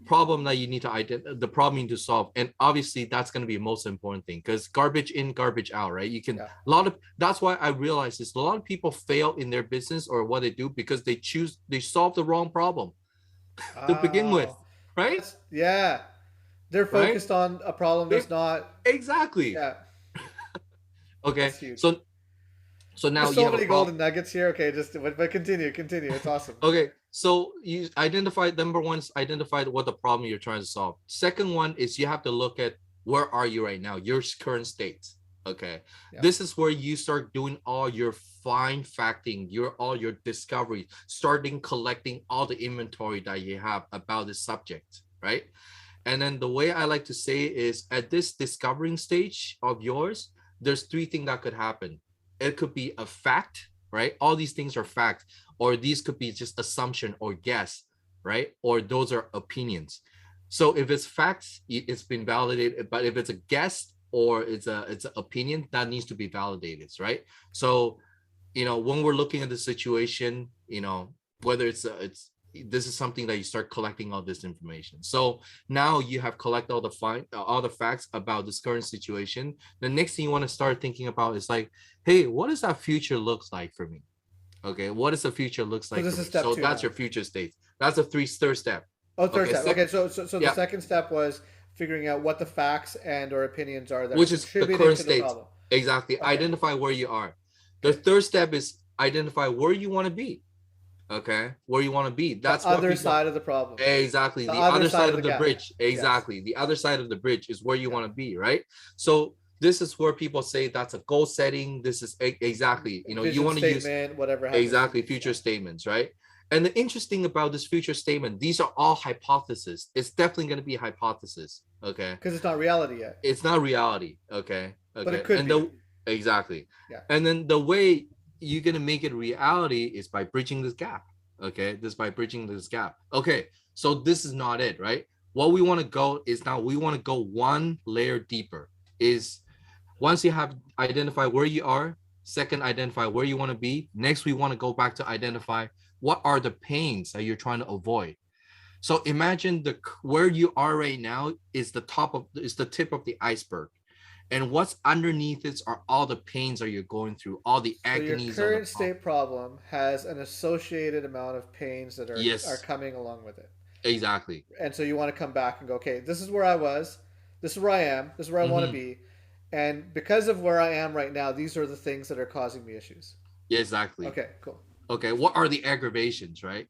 problem that you need to identify, the problem you need to solve. And obviously that's going to be the most important thing, because garbage in, garbage out, right? You can, Yeah. a lot of, that's why I realize this, a lot of people fail in their business or what they do because they solve the wrong problem to begin with, Oh, right? that's yeah. They're Right? focused on a problem They that's not. exactly. Yeah, Okay. that's huge. So now There's you so have a many problem. golden nuggets here. Okay, just but continue. It's awesome. Okay. So you identified, number one is identified what the problem you're trying to solve. Second one is you have to look at where are you right now, your current state. Okay. Yeah. This is where you start doing all your fine facting, all your discovery, starting collecting all the inventory that you have about the subject, right? And then the way I like to say is at this discovering stage of yours, there's 3 things that could happen. It could be a fact, right? All these things are fact, or these could be just assumption or guess, right? Or those are opinions. So if it's facts, it's been validated. But if it's a guess or it's an opinion, that needs to be validated, right? So when we're looking at the situation, whether it's this is something that you start collecting all this information. So now you have collected all the facts about this current situation. The next thing you want to start thinking about is like, hey, what does that future looks like for me? Okay, what does the future looks So like for this me? is step So two that's now. your future state. That's a third step. Oh, third Okay, step. Okay, second, so the yeah, second step was figuring out what the facts and or opinions are that are which is the contributing current to the state. problem. Exactly. Okay. Identify where you are. The Okay. third step is identify where you want to be. Okay, where you want to be. The That's what other people. side of the problem. Exactly. The The other other side side of the of the gap. bridge. Yes. Exactly. The other side of the bridge is where you Yeah. want to be, right? So this is where people say that's a goal setting. This is exactly, you Vision want to use statement, whatever happens to exactly be. future Yeah. statements, right? And the interesting about this future statement, these are all hypotheses. It's definitely going to be a hypothesis. Okay. Because it's not reality yet. It's not reality. Okay. But it Okay. could And be. the exactly. Yeah. And then the way you're gonna make it reality is by bridging this gap. Okay. This by bridging this gap. Okay. So this is not it, right? What we want to go is now we want to go one layer deeper. Is once you have identified where you are, second, identify where you want to be. Next, we want to go back to identify what are the pains that you're trying to avoid. So imagine the where you are right now is the tip of the iceberg, and what's underneath it are all the pains that you're going through, all the So your agonies of the current state problem has an associated amount of pains that are yes, coming along with it. exactly. And so you want to come back and go, okay, this is where I was, this is where I am, this is where I want to Mm-hmm. be. And because of where I am right now, these are the things that are causing me issues. Yeah, exactly. Okay, cool. Okay, what are the aggravations, right?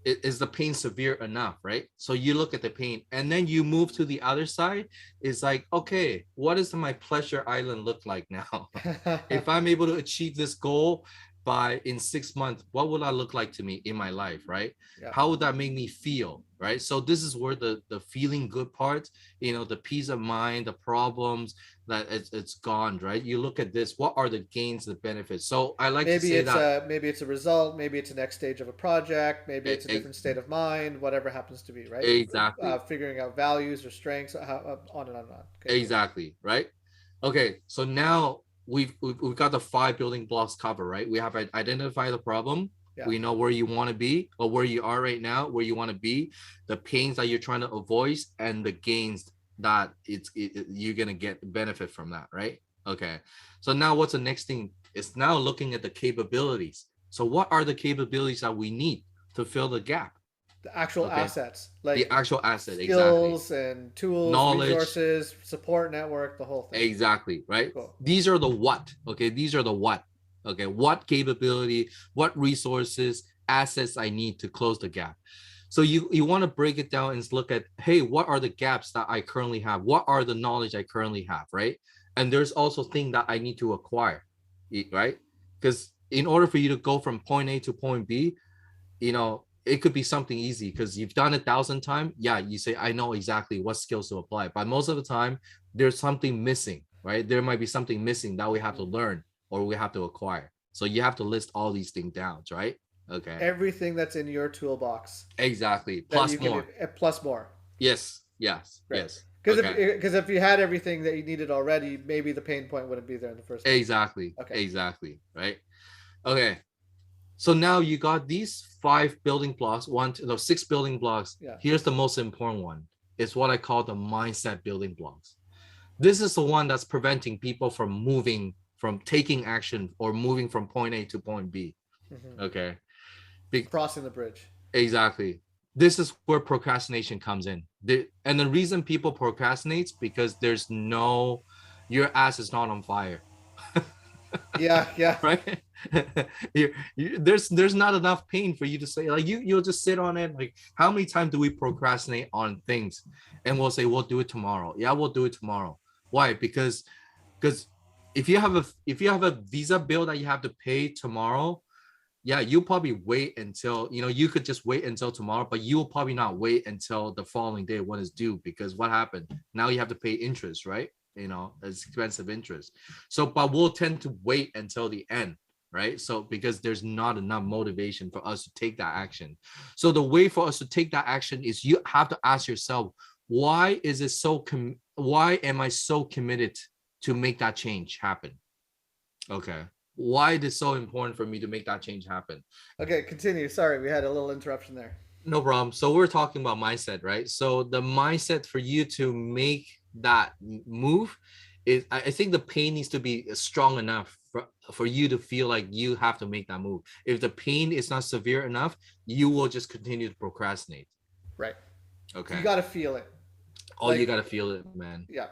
Is the pain severe enough, right? So you look at the pain and then you move to the other side. It's like, okay, what does my pleasure island look like now? If I'm able to achieve this goal by in 6 months, what will that look like to me in my life, right? Yeah. How would that make me feel, right? So this is where the feeling good part, the peace of mind, the problems that it's gone, right? You look at this, what are the gains, the benefits? So I like to say that Maybe it's a result, maybe it's a next stage of a project, maybe e- it's a e- different state of mind, whatever happens to be, right? exactly. Figuring out values or strengths, on and on and on. Okay, cool. Exactly, right? Okay, so now we've got the 5 building blocks covered, right? We have identified the problem. Yeah. We know where you want to be or where you are right now, where you want to be, the pains that you're trying to avoid, and the gains that you're gonna get benefit from that, right? Okay, so now what's the next thing? It's now looking at the capabilities. So what are the capabilities that we need to fill the gap? The actual Okay, assets, the like actual asset, exactly. skills and tools, Knowledge, resources, support network, the whole thing. exactly, right? Cool. These are the what. Okay, these are the what. Okay, what capability, what resources, assets I need to close the gap. So you want to break it down and look at, hey, what are the gaps that I currently have? What are the knowledge I currently have, right? And there's also things that I need to acquire, right? Because in order for you to go from point A to point B, it could be something easy because you've done it 1,000 times. Yeah, you say, I know exactly what skills to apply. But most of the time, there's something missing, right? There might be something missing that we have to learn or we have to acquire. So you have to list all these things down, right? Okay. Everything that's in your toolbox Exactly. that Plus you can more. plus more. Yes. Yes. Right. Yes. Because Okay. if you had everything that you needed already, maybe the pain point wouldn't be there in the first place. Exactly. Okay. Exactly. Right. Okay. So now you got these 5 building blocks, 6 building blocks. Yeah. Here's the most important one. It's what I call the mindset building blocks. This is the one that's preventing people from moving, from taking action or moving from point A to point B. Mm-hmm. Okay. Crossing the bridge. Exactly. This is where procrastination comes in. And the reason people procrastinate because your ass is not on fire. Yeah, yeah. Right. There's not enough pain for you to say, like, you'll just sit on it. Like, how many times do we procrastinate on things and we'll say we'll do it tomorrow? Yeah, we'll do it tomorrow. Why? Because if you have a visa bill that you have to pay tomorrow, yeah, you'll probably wait until, you could just wait until tomorrow, but you will probably not wait until the following day when it's due, because what happened? Now you have to pay interest, right? It's expensive interest. So, but we'll tend to wait until the end, right? So, because there's not enough motivation for us to take that action. So the way for us to take that action is you have to ask yourself, why am I so committed to make that change happen? Okay. Why is it so important for me to make that change happen? Okay, continue. Sorry, we had a little interruption there. No problem. So we're talking about mindset, right? So the mindset for you to make that move is, I think the pain needs to be strong enough for you to feel like you have to make that move. If the pain is not severe enough, you will just continue to procrastinate. Right. So you Okay. got to feel it. Oh, you Like, gotta feel it, man. yeah.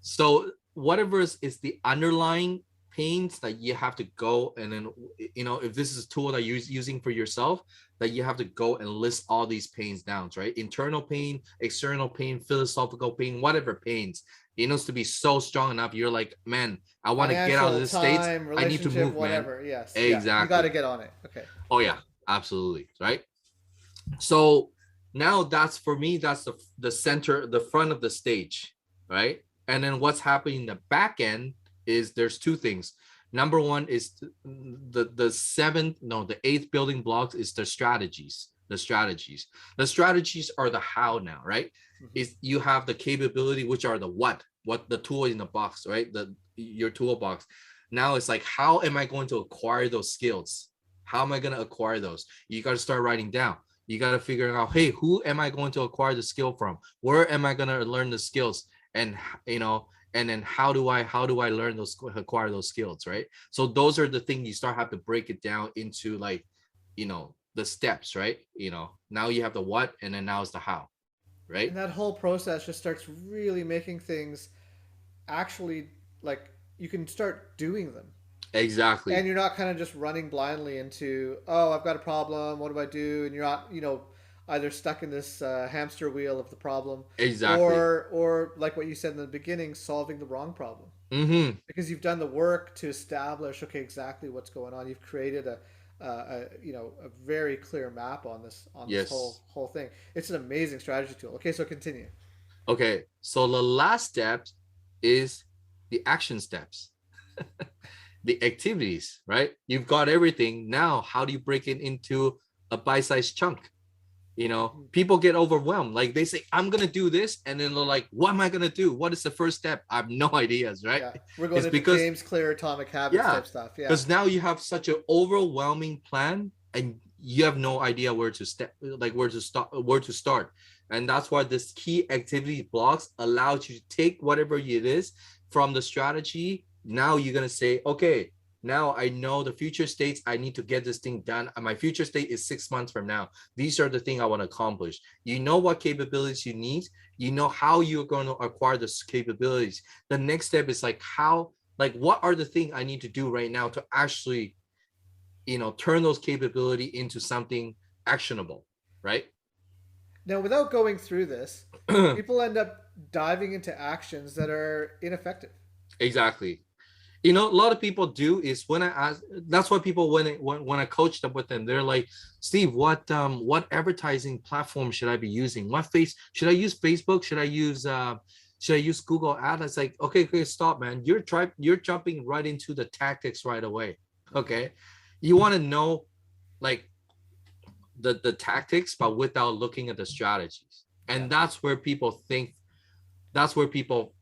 So whatever is the underlying pains that you have to go, and then if this is a tool that you're using for yourself, that you have to go and list all these pains down, right? Internal pain, external pain, philosophical pain, whatever pains. It needs to be so strong enough. You're like, man, I want to get out of Financial, this state. time, I need to relationship, move, man. whatever. Yes. Yeah. You got to Exactly. get on it. Okay. Oh yeah, absolutely. Right. So now that's for me, that's the center, the front of the stage, right? And then what's happening in the back end is there's two things. Number one is the eighth building blocks is the strategies. The strategies are the how now, right? Is you have the capability, which are the what the tool in the box, right? Your toolbox. Now it's like, how am I going to acquire those skills? How am I going to acquire those? You got to start writing down. You got to figure out, hey, who am I going to acquire the skill from? Where am I going to learn the skills? And and then how do I learn acquire those skills, right? So those are the things you start have to break it down into, like, the steps, right? Now you have the what, and then now it's the how, And right? that whole process just starts really making things actually, like, you can start doing them. And Exactly. you're not kind of just running blindly into, oh, I've got a problem, what do I do? And you're not, either stuck in this hamster wheel of the problem, Exactly. or like what you said in the beginning, solving the wrong problem. Mm-hmm. Because you've done the work to establish, okay, exactly what's going on. You've created a very clear map on this Yes. whole thing. It's an amazing strategy tool. Okay, so continue. Okay. So the last step is the action steps, the activities, right? You've got everything. Now, how do you break it into a bite-sized chunk? People get overwhelmed. Like, they say, I'm gonna do this, and then they're like, what am I gonna do? What is the first step? I have no ideas, right? Yeah, we're going It's into because, James Clear Atomic Habits yeah, type stuff. Yeah, because now you have such an overwhelming plan, and you have no idea where to step, like where to start. And that's why this key activity blocks allows you to take whatever it is from the strategy. Now you're gonna say, okay, now I know the future states I need to get this thing done, and my future state is 6 months from now. These are the things I want to accomplish. You know what capabilities you need. You know how you're going to acquire those capabilities. The next step is like, what are the things I need to do right now to actually, turn those capability into something actionable, right? now, without going through this, people end up diving into actions that are ineffective. Exactly. A lot of people do is, when I ask, that's why people, when I coach them with them, they're like, Steve, what advertising platform should I be using? Should I use Facebook? Should I use Google Ads? It's like, okay, stop, man. You're jumping right into the tactics right away. Okay. You want to know, like, the tactics, but without looking at the strategies. Yeah. And that's where people think, that's where people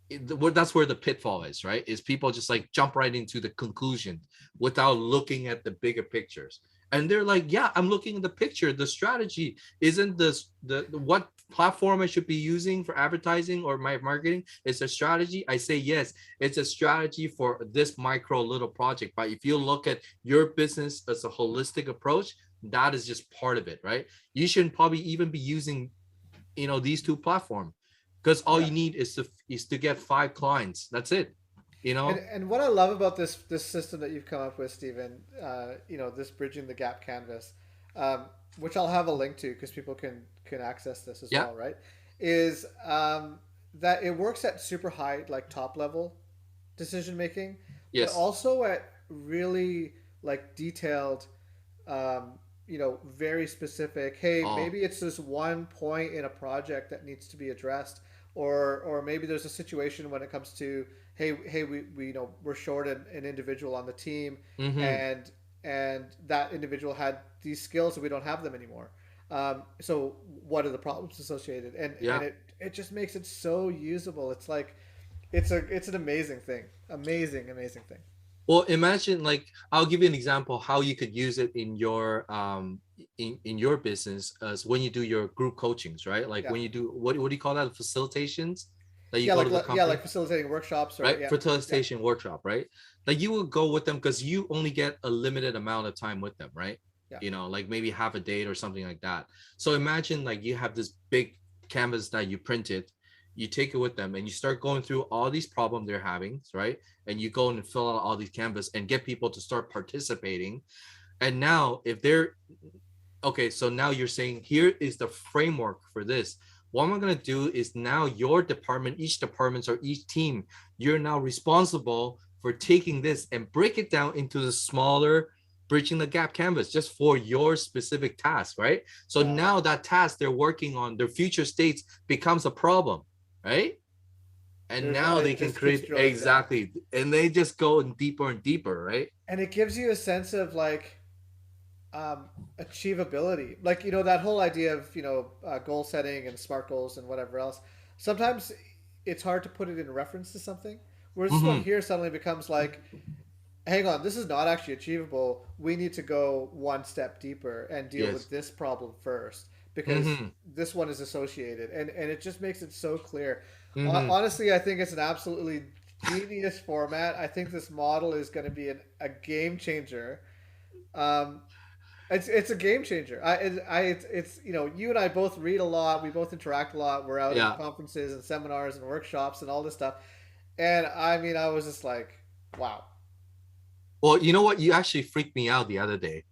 that's where the pitfall is, right? Is people just like jump right into the conclusion without looking at the bigger pictures. And they're like, yeah, I'm looking at the picture. The strategy isn't this the what platform I should be using for advertising or my marketing. It's a strategy. I say, yes, it's a strategy for this micro little project. But if you look at your business as a holistic approach, that is just part of it, right? You shouldn't probably even be using, these two platforms, because all Yeah. you need is to get 5 clients. That's it. you And know and what I love about this system that you've come up with, Stephen, this bridging the gap canvas, which I'll have a link to because people can access this as yeah. well, right? Is that it works at super high, like top level decision making, but Yes. also at really like detailed, very specific. Hey, Oh, maybe it's this one point in a project that needs to be addressed, or maybe there's a situation when it comes to, hey, we we're short an individual on the team, mm-hmm. and that individual had these skills and we don't have them anymore. So what are the problems associated? And Yeah. it just makes it so usable. It's like it's an amazing thing, amazing thing. Well, imagine, like, I'll give you an example how you could use it in your business, as when you do your group coachings, right? Like Yeah. when you do, what do you call that, facilitations, that you Yeah, go like to the like company, facilitating workshops or right? yeah, yeah, Facilitation workshop, right? Like you will go with them because you only get a limited amount of time with them, right? yeah, Like maybe half a day or something like that. So imagine like you have this big canvas that you printed, you take it with them and you start going through all these problems they're having, right? And you go and fill out all these canvas and get people to start participating. And now if they're okay, so now you're saying here is the framework for this. What I'm going to do is now your department, each department or each team, you're now responsible for taking this and break it down into the smaller bridging the gap canvas just for your specific task, right? So yeah. now that task they're working on, their future states becomes a problem, right? And There's now they it can just keeps create drilling down, exactly, and they just go deeper and deeper, right? and it gives you a sense of like um, achievability. Like that whole idea of goal setting and SMART goals and whatever else. Sometimes it's hard to put it in reference to something. Whereas this one Mm-hmm. here suddenly becomes like, hang on, this is not actually achievable. We need to go one step deeper and deal with Yes. this problem first because Mm-hmm. this one is associated, and it just makes it so clear. Mm-hmm. Honestly, I think it's an absolutely genius format. I think this model is going to be a game changer. Um, it's a game changer. It's you and I both read a lot. We both interact a lot. We're out in Yeah. conferences and seminars and workshops and all this stuff. And I mean, I was just like, wow. Well, you know what? You actually freaked me out the other day.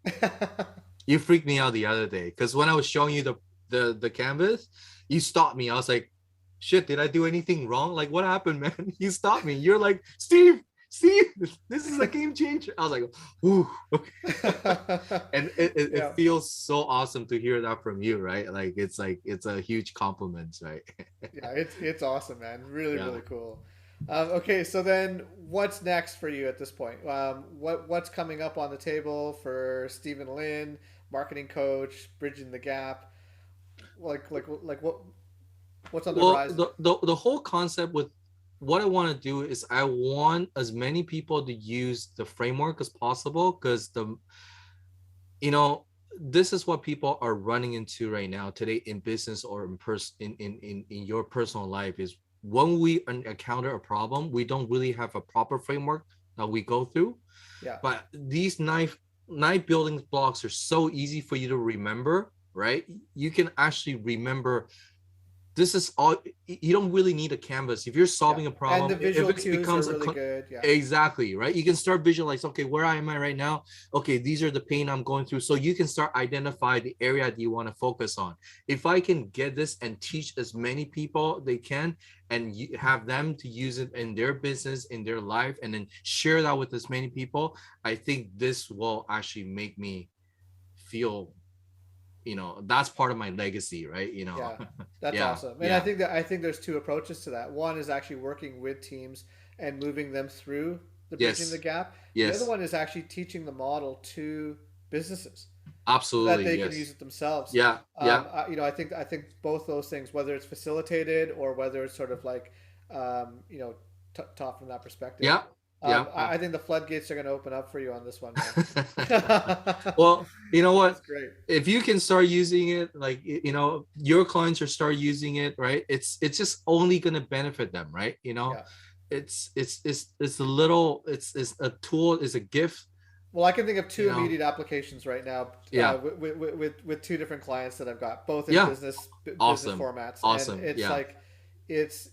You freaked me out the other day because when I was showing you the canvas, you stopped me. I was like, "Shit, did I do anything wrong? Like, what happened, man?" You stopped me. You're like, Steve, this is a game changer." I was like, "Ooh, okay." And it Yeah, feels so awesome to hear that from you, right? Like it's a huge compliment, right? yeah, it's awesome, man. Really, Yeah. really cool. Okay, so then what's next for you at this point? What's coming up on the table for Stephen Lin, marketing coach, bridging the gap? Like what's on the Well, horizon? the whole concept with what I want to do is I want as many people to use the framework as possible because you know this is what people are running into right now today in business or in in your personal life is when we encounter a problem, we don't really have a proper framework that we go through. Yeah, But these nine building blocks are so easy for you to remember, right? You can actually remember this is all. You don't really need a canvas if you're yeah, solving a and problem. the If visual it cues are becomes really good. Yeah, exactly right, you can start visualize, okay, where am I right now? Okay, these are the pain I'm going through, so you can start identify the area that you want to focus on. If I can get this and teach as many people they can, and you have them to use it in their business, in their life, and then share that with as many people, I think this will actually make me feel, that's part of my legacy, right? yeah, that's Yeah, awesome. And yeah. I think there's two approaches to that. One is actually working with teams and moving them through the bridging the Yes. gap. The other Yes. one is actually teaching the model to businesses so that Absolutely. they can use Yes. it themselves. Yeah. Yeah. I think both those things, whether it's facilitated or whether it's sort of like, taught from that perspective. Yeah. Yeah. I think the floodgates are going to open up for you on this one, man. Well, you know That's what? great. If you can start using it, like your clients are start using it, right? It's just only gonna benefit them, right? Yeah. It's a little, it's a tool, it's a gift, Well, I can think of you two know. immediate applications right now Yeah. with two different clients that I've got, both in Yeah. business Awesome. formats, and Awesome. it's Yeah. like it's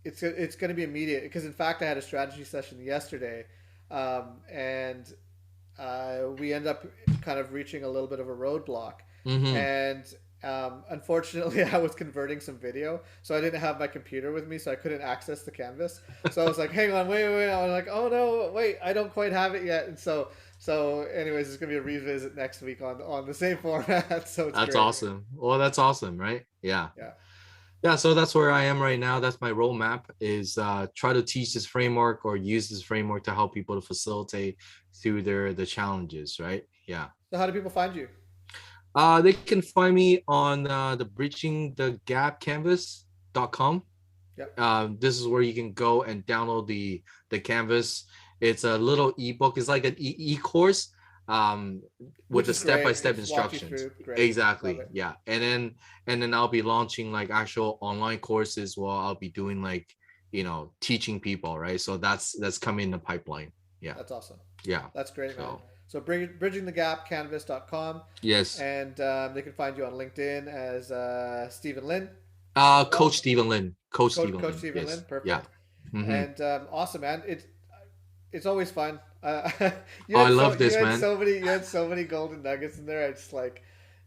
it's going to be immediate because in fact I had a strategy session yesterday, and we end up kind of reaching a little bit of a roadblock, Mm-hmm. and unfortunately I was converting some video, so I didn't have my computer with me, so I couldn't access the canvas. So I was like, hang on, wait. I was like, oh no, wait, I don't quite have it yet, and so anyways, it's gonna be a revisit next week on the same format. So it's That's great. awesome. Well, that's awesome, right? Yeah. Yeah. Yeah, so that's where I am right now. That's my roadmap is try to teach this framework or use this framework to help people to facilitate through the challenges, right? Yeah. So how do people find you? They can find me on the bridging the gap canvas.com. Yep. This is where you can go and download the canvas. It's a little ebook. It's like an e-course. um with Which the is great. step-by-step Just walk you instructions. through. Great. Love Exactly. it. Yeah. And then I'll be launching like actual online courses while I'll be doing like, teaching people, right? So that's coming in the pipeline. Yeah. That's awesome. Yeah. That's great, man. So So bridgingthegapcanvas.com, yes. and they can find you on LinkedIn as Stephen Lin as Coach well. Stephen Lin. Coach Stephen Coach Lin. Stephen Lin, Yes. Yeah. perfect. Mm-hmm. And awesome, man. It's always fun. Oh, I love this, man. You had so many golden nuggets in there. It's like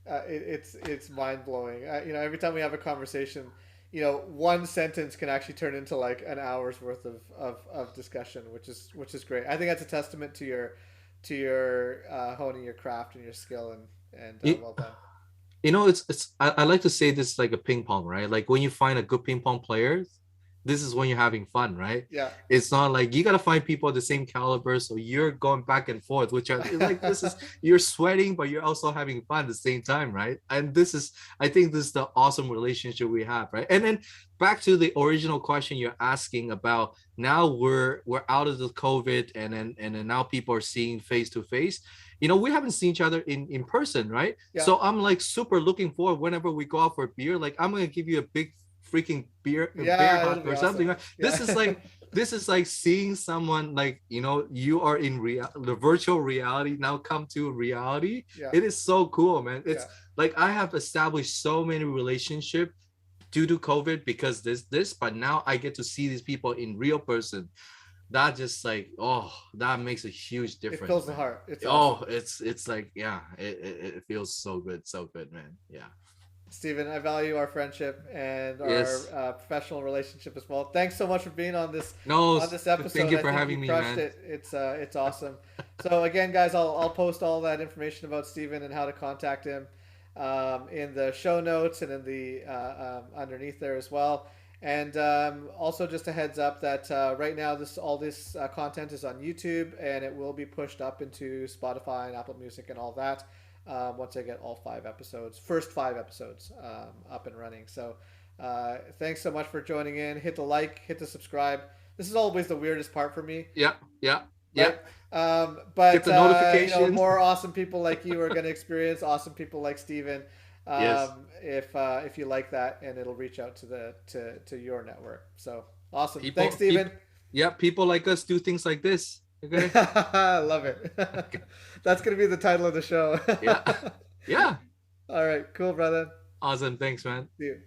it's mind blowing. Every time we have a conversation, one sentence can actually turn into like an hour's worth of discussion, which is great. I think that's a testament to your honing your craft and your skill, and You, well done. I like to say this like a ping pong, right? Like when you find a good ping pong player, this is when you're having fun, right? Yeah. It's not like you gotta find people of the same caliber, so you're going back and forth, which are like this is you're sweating, but you're also having fun at the same time, right? And I think this is the awesome relationship we have, right? And then back to the original question you're asking about now we're out of the COVID, and then now people are seeing face to face. We haven't seen each other in person, right? Yeah. So I'm like super looking forward whenever we go out for a beer. Like I'm gonna give you a big freaking bear It'll hug be or something. awesome. Right? Yeah. This is like seeing someone like you are in the virtual reality now come to reality. Yeah. It is so cool, man. It's Yeah. like I have established so many relationships due to COVID because this, but now I get to see these people in real person. That just like that makes a huge difference. It fills the man. heart. It's awesome. It's like it feels so good, man. Yeah. Stephen, I value our friendship and our Yes. professional relationship as well. Thanks so much for being on this No, episode. thank you for I think having you me, crushed man. it. It's awesome. So again, guys, I'll post all that information about Stephen and how to contact him in the show notes and in the underneath there as well. And also just a heads up that right now all this content is on YouTube, and it will be pushed up into Spotify and Apple Music and all that. Once I get all first 5 episodes up and running. So thanks so much for joining in. Hit the like, hit the subscribe. This is always the weirdest part for me. Yeah. Right? But Get the notifications. more awesome people like you are going to experience awesome people like Stephen. Yes. If you like that, and it'll reach out to your network. So awesome. People, Thanks, Stephen. People like us do things like this. Okay. I love it. That's going to be the title of the show. Yeah. All right. Cool, brother. Awesome. Thanks, man. See you.